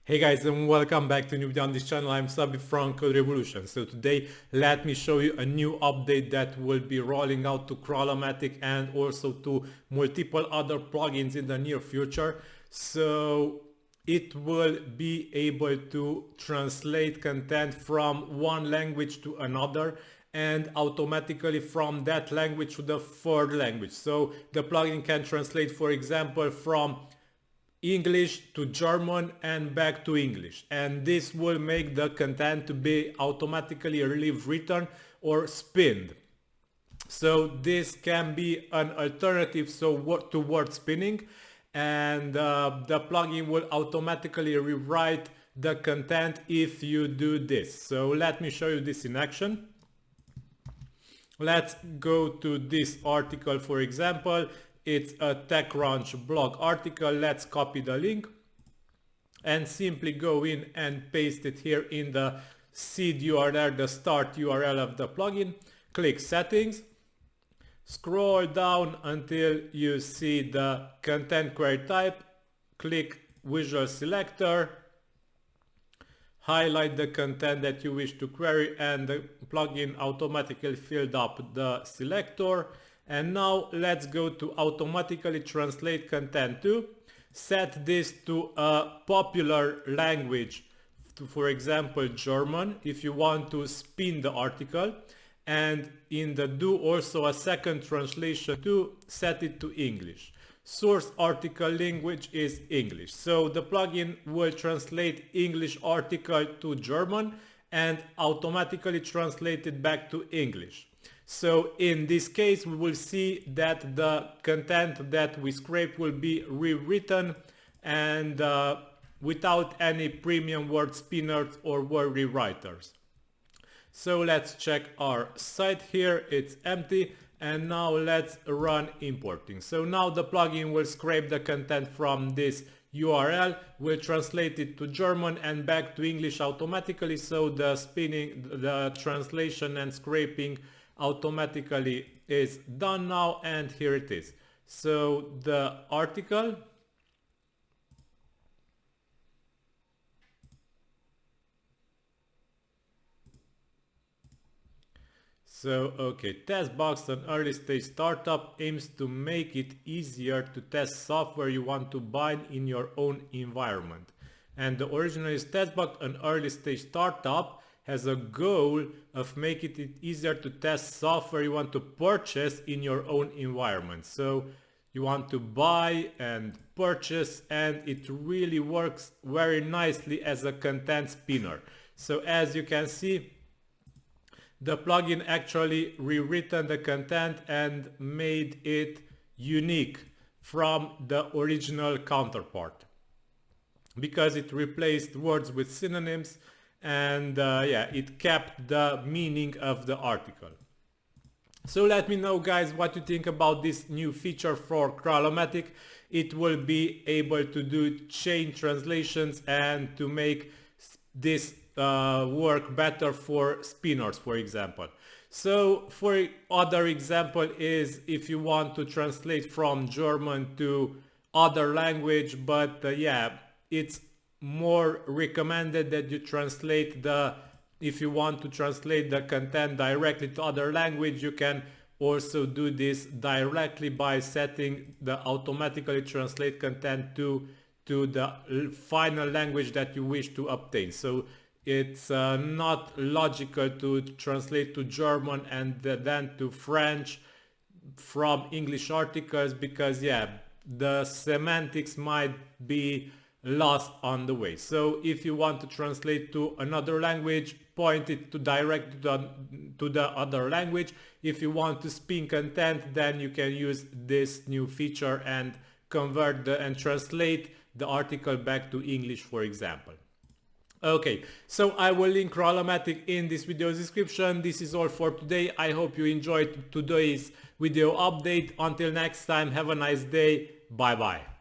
Hey guys, and welcome back to a new video on this channel. I'm Sabi from Code Revolution. So today let me show you a new update that will be rolling out to Crawlomatic and also to multiple other plugins in the near future. So it will be able to translate content from one language to another and automatically from that language to the third language. So the plugin can translate, for example, from English to German and back to English, and this will make the content to be automatically rewritten or spinned. So this can be an alternative to word spinning, and the plugin will automatically rewrite the content if you do this. So let me show you this in action. Let's go to this article, for example. It's a TechCrunch blog article. Let's copy the link and simply go in and paste it here in the seed URL, the start URL of the plugin. Click settings, scroll down until you see the content query type, click visual selector, highlight the content that you wish to query, and the plugin automatically filled up the selector. And now let's go to automatically translate content to. Set this to a popular language, for example German, if you want to spin the article, and in the do also a second translation to set it to English. Source article language is English, so the plugin will translate English article to German and automatically translate it back to English. So in this case, we will see that the content that we scrape will be rewritten and without any premium word spinners or word rewriters. So let's check our site here. It's empty. And now let's run importing. So now the plugin will scrape the content from this URL, will translate it to German and back to English automatically. So the spinning, the translation and scraping automatically is done now, and here it is. So the article, test box, an early stage startup, aims to make it easier to test software you want to bind in your own environment. And the original is test box, an early stage startup, has a goal of making it easier to test software you want to purchase in your own environment. So you want to buy and purchase, and it really works very nicely as a content spinner. So as you can see, the plugin actually rewritten the content and made it unique from the original counterpart, because it replaced words with synonyms, and it kept the meaning of the article. So let me know, guys, what you think about this new feature for Crawlomatic. It will be able to do chain translations and to make this work better for spinners, for example. So for other example is if you want to translate from German to other language, but it's more recommended that you translate if you want to translate the content directly to other language, you can also do this directly by setting the automatically translate content to the final language that you wish to obtain. So it's not logical to translate to German and then to French from English articles, because the semantics might be lost on the way. So if you want to translate to another language, point it to direct to the other language. If you want to spin content, then you can use this new feature and convert and translate the article back to English, for example. Okay, so I will link Crawlomatic in this video description. This is all for today. I hope you enjoyed today's video update. Until next time, have a nice day. Bye bye.